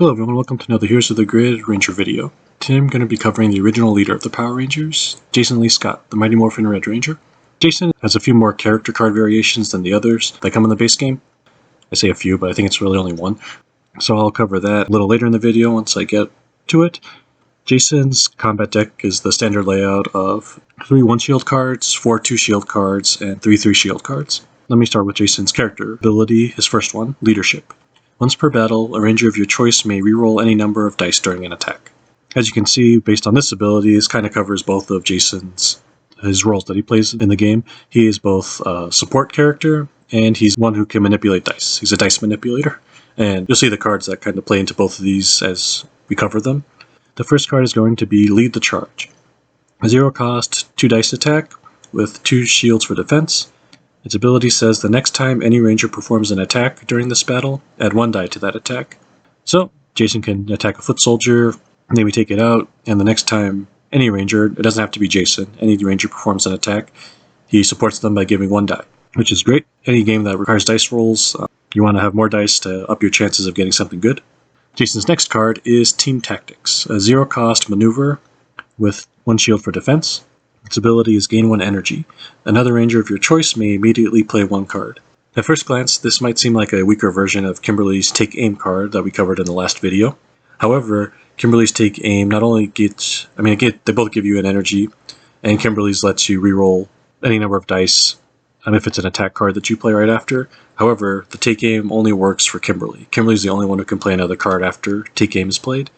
Hello everyone, welcome to another Heroes of the Grid Ranger video. Today I'm going to be covering the original leader of the Power Rangers, Jason Lee Scott, the Mighty Morphin Red Ranger. Jason has a few more character card variations than the others that come in the base game. I say a few, but I think it's really only one. So I'll cover that a little later in the video once I get to it. Jason's combat deck is the standard layout of 3 1-shield cards, 4 2-shield cards, and 3 3-shield cards. Let me start with Jason's character ability, his first one, Leadership. Once per battle, a ranger of your choice may reroll any number of dice during an attack. As you can see, based on this ability, this kind of covers both of his roles that he plays in the game. He is both a support character, and he's one who can manipulate dice. He's a dice manipulator. And you'll see the cards that kind of play into both of these as we cover them. The first card is going to be Lead the Charge. A 0-cost, 2-dice attack with 2 shields for defense. Its ability says the next time any ranger performs an attack during this battle, add 1 die to that attack. So, Jason can attack a foot soldier, maybe take it out, and the next time any ranger, it doesn't have to be Jason, any ranger performs an attack, he supports them by giving 1 die, which is great. Any game that requires dice rolls, you want to have more dice to up your chances of getting something good. Jason's next card is Team Tactics, a 0-cost maneuver with 1 shield for defense. Its ability is gain 1 energy. Another ranger of your choice may immediately play 1 card. At first glance, this might seem like a weaker version of Kimberly's Take Aim card that we covered in the last video. However, Kimberly's Take Aim not only gets, they both give you an energy, and Kimberly's lets you reroll any number of dice if it's an attack card that you play right after. However, the Take Aim only works for Kimberly. Kimberly's the only one who can play another card after Take Aim is played.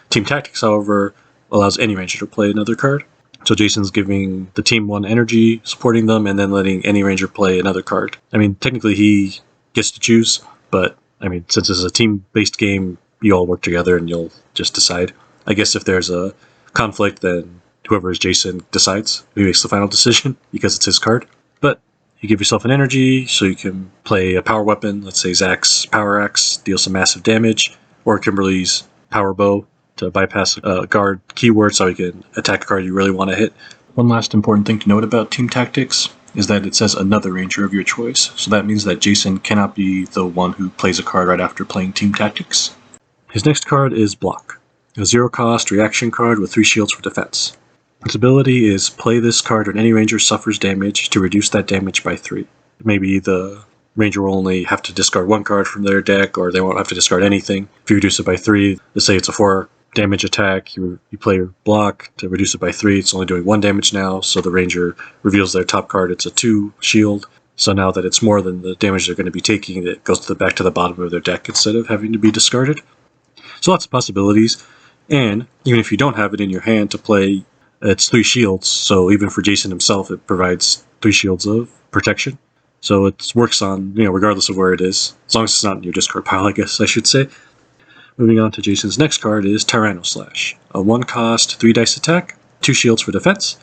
Team Tactics, however, allows any ranger to play another card. So Jason's giving the team 1 energy, supporting them, and then letting any ranger play another card. Technically he gets to choose, but since it's a team-based game, you all work together and you'll just decide. I guess if there's a conflict, then whoever is Jason decides. He makes the final decision because it's his card. But you give yourself an energy, so you can play a power weapon. Let's say Zach's Power Axe, deal some massive damage, or Kimberly's Power Bow, to bypass a guard keyword so you can attack a card you really want to hit. One last important thing to note about Team Tactics is that it says another ranger of your choice, so that means that Jason cannot be the one who plays a card right after playing Team Tactics. His next card is Block, a 0-cost reaction card with 3 shields for defense. Its ability is play this card when any ranger suffers damage to reduce that damage by 3. Maybe the ranger will only have to discard 1 card from their deck, or they won't have to discard anything. If you reduce it by 3, let's say it's a 4 damage attack, you play your Block to reduce it by 3, it's only doing 1 damage now, so the ranger reveals their top card, it's a 2 shield, so now that it's more than the damage they're going to be taking, it goes back to the bottom of their deck instead of having to be discarded. So lots of possibilities, and even if you don't have it in your hand to play, it's 3 shields, so even for Jason himself it provides 3 shields of protection. So it works on, regardless of where it is, as long as it's not in your discard pile, I guess I should say. Moving on to Jason's next card is Tyranno Slash, a 1-cost 3-dice attack, 2 shields for defense.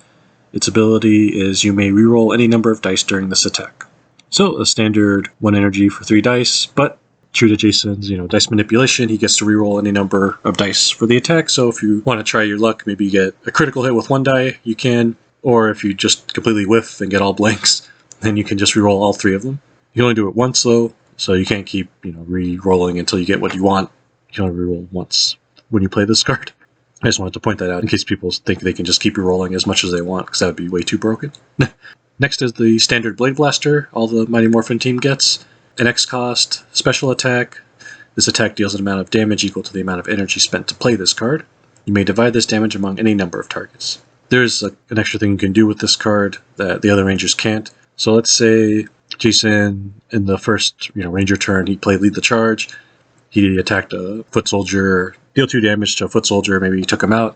Its ability is you may reroll any number of dice during this attack. So a standard 1 energy for 3 dice, but true to Jason's dice manipulation, he gets to reroll any number of dice for the attack. So if you want to try your luck, maybe you get a critical hit with 1 die, you can, or if you just completely whiff and get all blanks, then you can just reroll all 3 of them. You can only do it once though, so you can't keep re-rolling until you get what you want. You can only reroll once when you play this card. I just wanted to point that out in case people think they can just keep re-rolling as much as they want, because that would be way too broken. Next is the standard Blade Blaster, all the Mighty Morphin team gets. An X-cost special attack. This attack deals an amount of damage equal to the amount of energy spent to play this card. You may divide this damage among any number of targets. There's an extra thing you can do with this card that the other rangers can't. So let's say Jason, in the first ranger turn, he played Lead the Charge. He attacked a foot soldier, deal 2 damage to a foot soldier, maybe he took him out.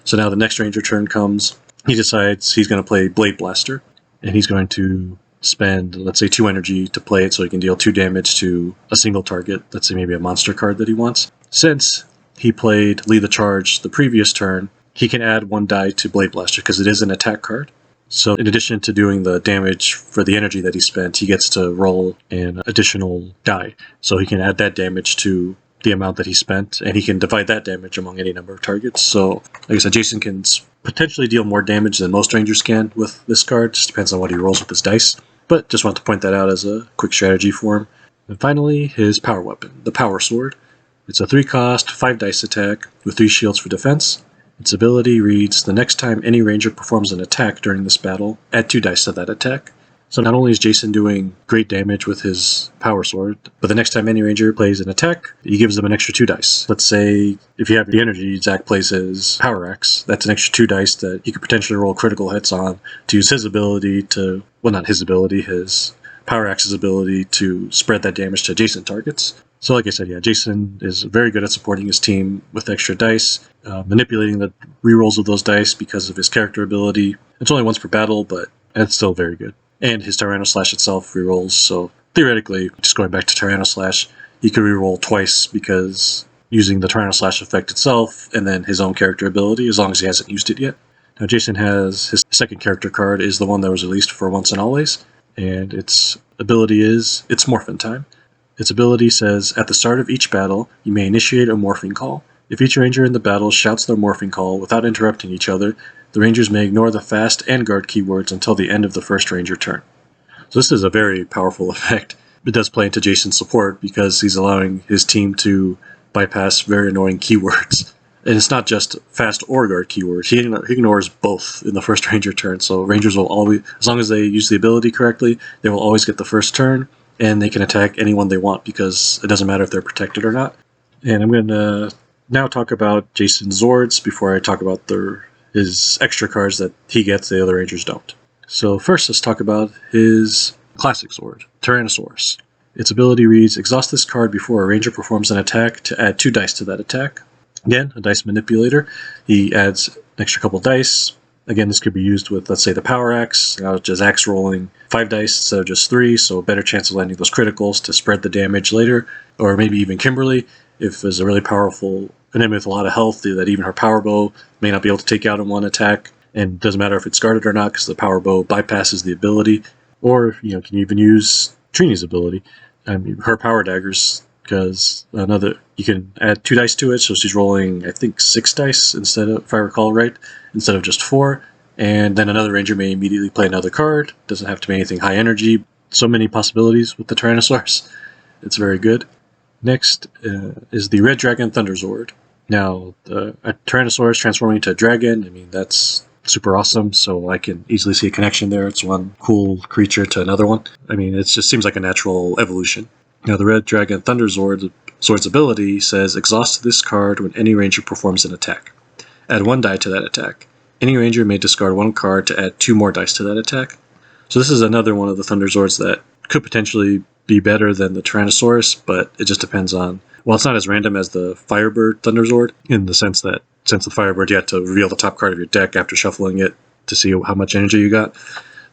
So now the next ranger turn comes, he decides he's going to play Blade Blaster, and he's going to spend, let's say, 2 energy to play it so he can deal 2 damage to a single target, let's say maybe a monster card that he wants. Since he played Lead the Charge the previous turn, he can add 1 die to Blade Blaster because it is an attack card. So in addition to doing the damage for the energy that he spent, he gets to roll an additional die. So he can add that damage to the amount that he spent, and he can divide that damage among any number of targets. So, like I said, Jason can potentially deal more damage than most rangers can with this card. Just depends on what he rolls with his dice. But just want to point that out as a quick strategy for him. And finally, his power weapon, the Power Sword. It's a 3-cost, 5 dice attack with 3 shields for defense. Its ability reads, the next time any ranger performs an attack during this battle, add 2 dice to that attack. So not only is Jason doing great damage with his power sword, but the next time any ranger plays an attack, he gives them an extra 2 dice. Let's say if you have the energy, Zach plays his power axe. That's an extra 2 dice that he could potentially roll critical hits on to use his ability to, well, not his ability, his power axe's ability to spread that damage to adjacent targets. So like I said, yeah, Jason is very good at supporting his team with extra dice, manipulating the rerolls of those dice because of his character ability. It's only once per battle, but it's still very good. And his Tyrannoslash itself rerolls, so theoretically, just going back to Tyrannoslash, he could reroll twice because using the Tyrannoslash effect itself and then his own character ability, as long as he hasn't used it yet. Now Jason has his second character card is the one that was released for Once and Always, and its ability is, it's Morphin time. Its ability says, at the start of each battle, you may initiate a morphing call. If each ranger in the battle shouts their morphing call without interrupting each other, the rangers may ignore the fast and guard keywords until the end of the first ranger turn. So this is a very powerful effect. It does play into Jason's support because he's allowing his team to bypass very annoying keywords. And it's not just fast or guard keywords. He ignores both in the first ranger turn. So rangers will always, as long as they use the ability correctly, they will always get the first turn, and they can attack anyone they want because it doesn't matter if they're protected or not. And I'm going to now talk about Jason's Zords before I talk about his extra cards that he gets the other rangers don't. So first, let's talk about his classic Zord, Tyrannosaurus. Its ability reads, exhaust this card before a ranger performs an attack to add 2 dice to that attack. Again, a dice manipulator. He adds an extra couple dice. Again, this could be used with, let's say, the power axe, just axe rolling 5 dice instead of just 3, so a better chance of landing those criticals to spread the damage later. Or maybe even Kimberly, if there's a really powerful enemy with a lot of health that even her power bow may not be able to take out in one attack, and it doesn't matter if it's guarded or not because the power bow bypasses the ability. Or, can even use Trini's ability. Her power daggers, because you can add 2 dice to it, so she's rolling, I think, 6 dice instead of, if I recall right, instead of just 4. And then another ranger may immediately play another card. Doesn't have to be anything high energy. So many possibilities with the Tyrannosaurus. It's very good. Next is the Red Dragon Thunder Zord. Now, a Tyrannosaurus transforming into a dragon, that's super awesome, so I can easily see a connection there. It's one cool creature to another one. It just seems like a natural evolution. Now, the Red Dragon Thunder Zord's ability says, exhaust this card when any ranger performs an attack. Add 1 die to that attack. Any ranger may discard 1 card to add 2 more dice to that attack. So this is another one of the Thunder Zords that could potentially be better than the Tyrannosaurus, but it just depends on, well, it's not as random as the Firebird Thunder Zord, in the sense that since the Firebird, you have to reveal the top card of your deck after shuffling it to see how much energy you got.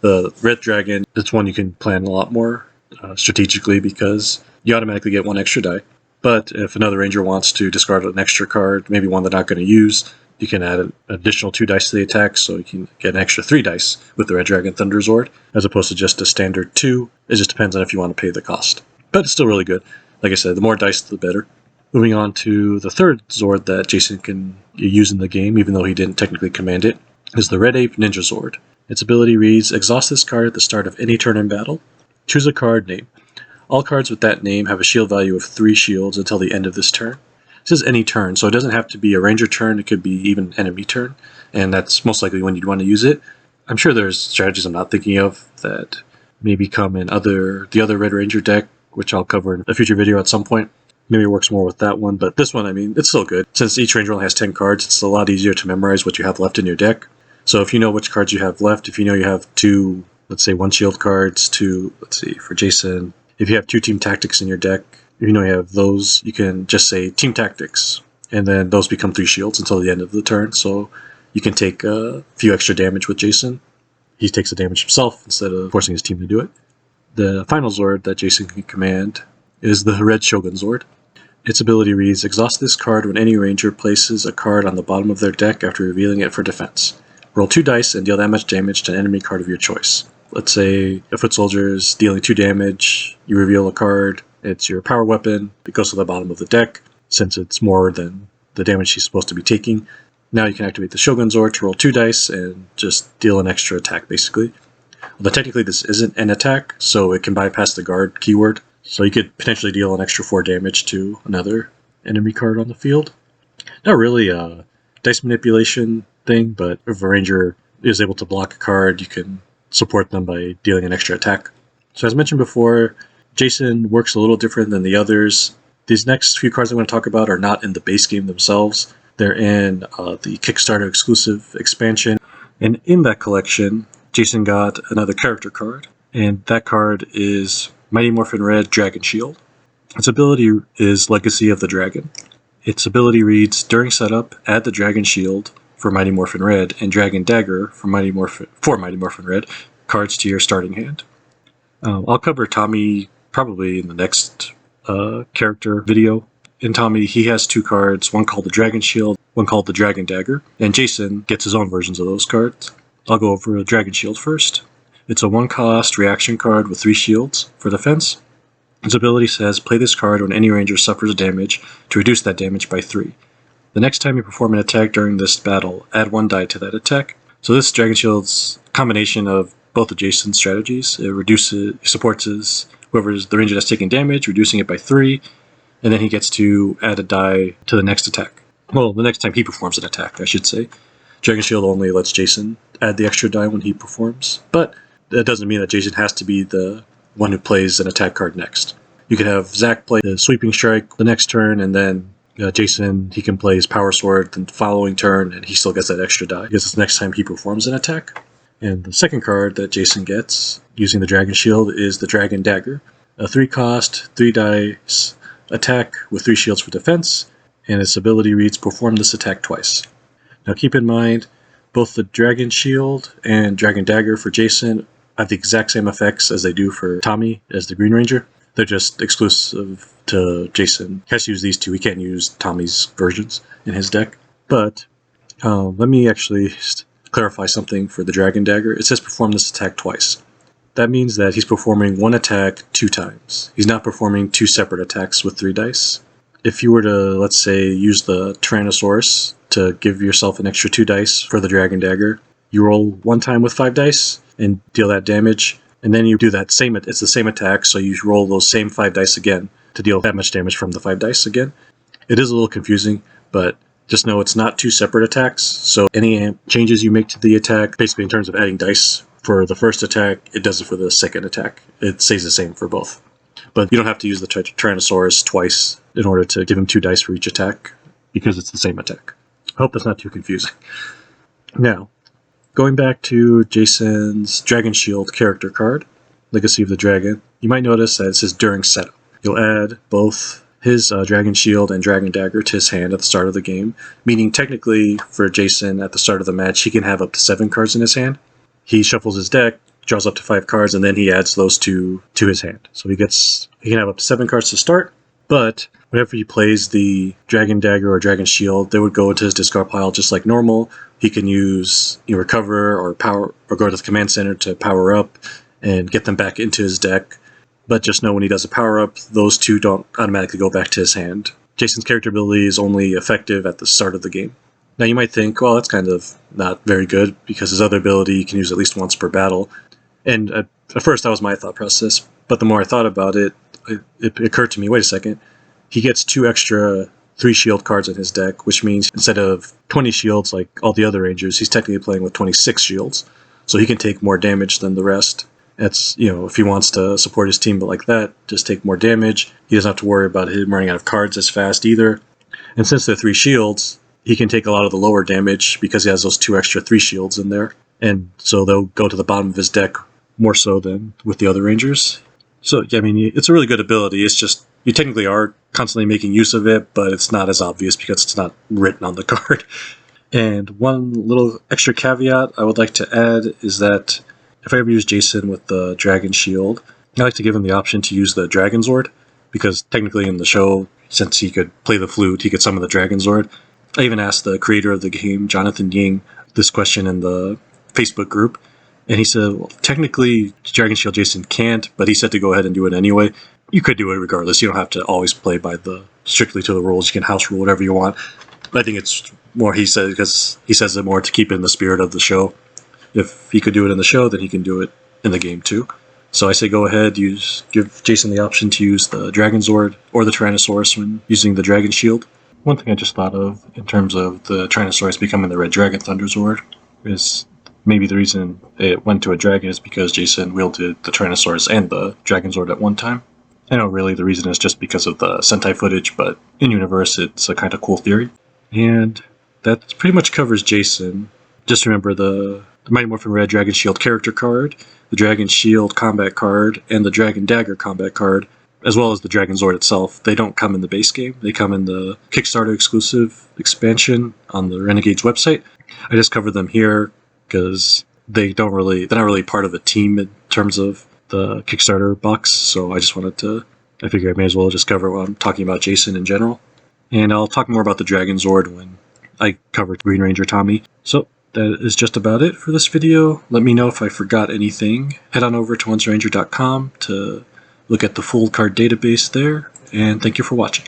The Red Dragon, it's one you can plan a lot more strategically because you automatically get 1 extra die. But if another ranger wants to discard an extra card, maybe one they're not going to use, you can add an additional 2 dice to the attack, so you can get an extra 3 dice with the Red Dragon Thunder Zord, as opposed to just a standard 2. It just depends on if you want to pay the cost. But it's still really good. Like I said, the more dice, the better. Moving on to the third Zord that Jason can use in the game, even though he didn't technically command it, is the Red Ape Ninja Zord. Its ability reads, exhaust this card at the start of any turn in battle. Choose a card name. All cards with that name have a shield value of 3 shields until the end of this turn. It says any turn, so it doesn't have to be a ranger turn, it could be even enemy turn, and that's most likely when you'd want to use it. I'm sure there's strategies I'm not thinking of that maybe come in the other Red Ranger deck, which I'll cover in a future video at some point. Maybe it works more with that one, but this one, it's still good. Since each ranger only has 10 cards, it's a lot easier to memorize what you have left in your deck. So if you know which cards you have left, if you know you have 2, let's say 1 shield cards, 2, for Jason, if you have 2 team tactics in your deck, if you know you have those, you can just say team tactics, and then those become 3 shields until the end of the turn, so you can take a few extra damage with Jason. He takes the damage himself instead of forcing his team to do it. The final Zord that Jason can command is the Red Shogun Zord. Its ability reads, exhaust this card when any ranger places a card on the bottom of their deck after revealing it for defense. Roll 2 dice and deal that much damage to an enemy card of your choice. Let's say a foot soldier is dealing 2 damage, you reveal a card, it's your power weapon, it goes to the bottom of the deck, since it's more than the damage he's supposed to be taking. Now you can activate the Shogun Zord to roll 2 dice and just deal an extra attack, basically. Although technically this isn't an attack, so it can bypass the guard keyword, so you could potentially deal an extra 4 damage to another enemy card on the field. Not really a dice manipulation thing, but if a ranger is able to block a card, you can support them by dealing an extra attack. So as mentioned before, Jason works a little different than the others. These next few cards I'm going to talk about are not in the base game themselves. They're in the Kickstarter exclusive expansion. And in that collection, Jason got another character card. And that card is Mighty Morphin Red Dragon Shield. Its ability is Legacy of the Dragon. Its ability reads, during setup, add the Dragon Shield for Mighty Morphin Red and Dragon Dagger for Mighty Morphin Red cards to your starting hand. I'll cover Tommy probably in the next character video. In Tommy, he has two cards, one called the Dragon Shield, one called the Dragon Dagger, and Jason gets his own versions of those cards. I'll go over the Dragon Shield first. It's a 1-cost reaction card with 3 shields for defense. Its ability says, play this card when any ranger suffers damage to reduce that damage by 3. The next time you perform an attack during this battle, add 1 die to that attack. So this Dragon Shield's a combination of both of Jason's strategies. It supports whoever's the ranger that's taking damage, reducing it by 3, and then he gets to add a die to the next attack. Well, the next time he performs an attack, I should say. Dragon Shield only lets Jason add the extra die when he performs, but that doesn't mean that Jason has to be the one who plays an attack card next. You could have Zach play the Sweeping Strike the next turn, and then Jason, he can play his Power Sword the following turn, and he still gets that extra die, because it's the next time he performs an attack. And the second card that Jason gets, using the Dragon Shield, is the Dragon Dagger. A 3-cost, 3 dice attack with 3 shields for defense, and its ability reads, perform this attack twice. Now keep in mind, both the Dragon Shield and Dragon Dagger for Jason have the exact same effects as they do for Tommy as the Green Ranger. They're just exclusive to Jason. He has to use these two. He can't use Tommy's versions in his deck. But let me actually clarify something for the Dragon Dagger. It says perform this attack twice. That means that he's performing one attack 2 times. He's not performing 2 separate attacks with 3 dice. If you were to, let's say, use the Tyrannosaurus to give yourself an extra 2 dice for the Dragon Dagger, you roll 1 time with 5 dice and deal that damage, and then you do it's the same attack, so you roll those same 5 dice again to deal that much damage from the 5 dice again. It is a little confusing, but just know it's not 2 separate attacks, so any changes you make to the attack, basically in terms of adding dice for the first attack, it does it for the second attack. It stays the same for both. But you don't have to use the Tyrannosaurus twice in order to give him 2 dice for each attack, because it's the same attack. I hope that's not too confusing. Now, going back to Jason's Dragon Shield character card, Legacy of the Dragon, you might notice that it says during setup. You'll add both his Dragon Shield and Dragon Dagger to his hand at the start of the game, meaning technically for Jason at the start of the match, he can have up to 7 cards in his hand. He shuffles his deck, draws up to 5 cards, and then he adds those 2 to his hand. So he can have up to 7 cards to start, but whenever he plays the Dragon Dagger or Dragon Shield, they would go into his discard pile just like normal. He can use Recover or Power, or go to the Command Center to power up and get them back into his deck. But just know when he does a power up, those 2 don't automatically go back to his hand. Jason's character ability is only effective at the start of the game. Now you might think, well, that's kind of not very good, because his other ability you can use at least once per battle. And at first that was my thought process, but the more I thought about it, it occurred to me, wait a second, he gets 2 extra 3 shield cards in his deck, which means instead of 20 shields like all the other Rangers, he's technically playing with 26 shields. So he can take more damage than the rest. That's, if he wants to support his team but like that, just take more damage. He doesn't have to worry about him running out of cards as fast either. And since they're 3 shields, he can take a lot of the lower damage because he has those 2 extra 3 shields in there. And so they'll go to the bottom of his deck more so than with the other Rangers. So, yeah, I mean, it's a really good ability. It's just, you technically are constantly making use of it, but it's not as obvious because it's not written on the card. And one little extra caveat I would like to add is that if I ever use Jason with the Dragon Shield, I like to give him the option to use the Dragon Zord, because technically in the show, since he could play the flute, he could summon the Dragon Zord. I even asked the creator of the game, Jonathan Ying, this question in the Facebook group, and he said, well, technically Dragon Shield Jason can't, but he said to go ahead and do it anyway. You could do it regardless. You don't have to always play by strictly to the rules. You can house rule whatever you want. But I think it's more, he says, because he says it more to keep in the spirit of the show. If he could do it in the show, then he can do it in the game too. So I say go ahead, give Jason the option to use the Dragon Zord or the Tyrannosaurus when using the Dragon Shield. One thing I just thought of in terms of the Tyrannosaurus becoming the Red Dragon Thunder Zord is maybe the reason it went to a dragon is because Jason wielded the Tyrannosaurus and the Dragon Zord at one time. I know really the reason is just because of the Sentai footage, but in universe it's a kind of cool theory. And that pretty much covers Jason. Just remember the Mighty Morphin Red Dragon Shield character card, the Dragon Shield combat card, and the Dragon Dagger combat card, as well as the Dragon Zord itself. They don't come in the base game. They come in the Kickstarter exclusive expansion on the Renegades website. I just cover them here because they're not really part of a team in terms of the Kickstarter box, so I figure I may as well just cover what I'm talking about Jason in general. And I'll talk more about the Dragon Zord when I cover Green Ranger Tommy. So that is just about it for this video. Let me know if I forgot anything. Head on over to OnceRanger.com to look at the full card database there, and thank you for watching.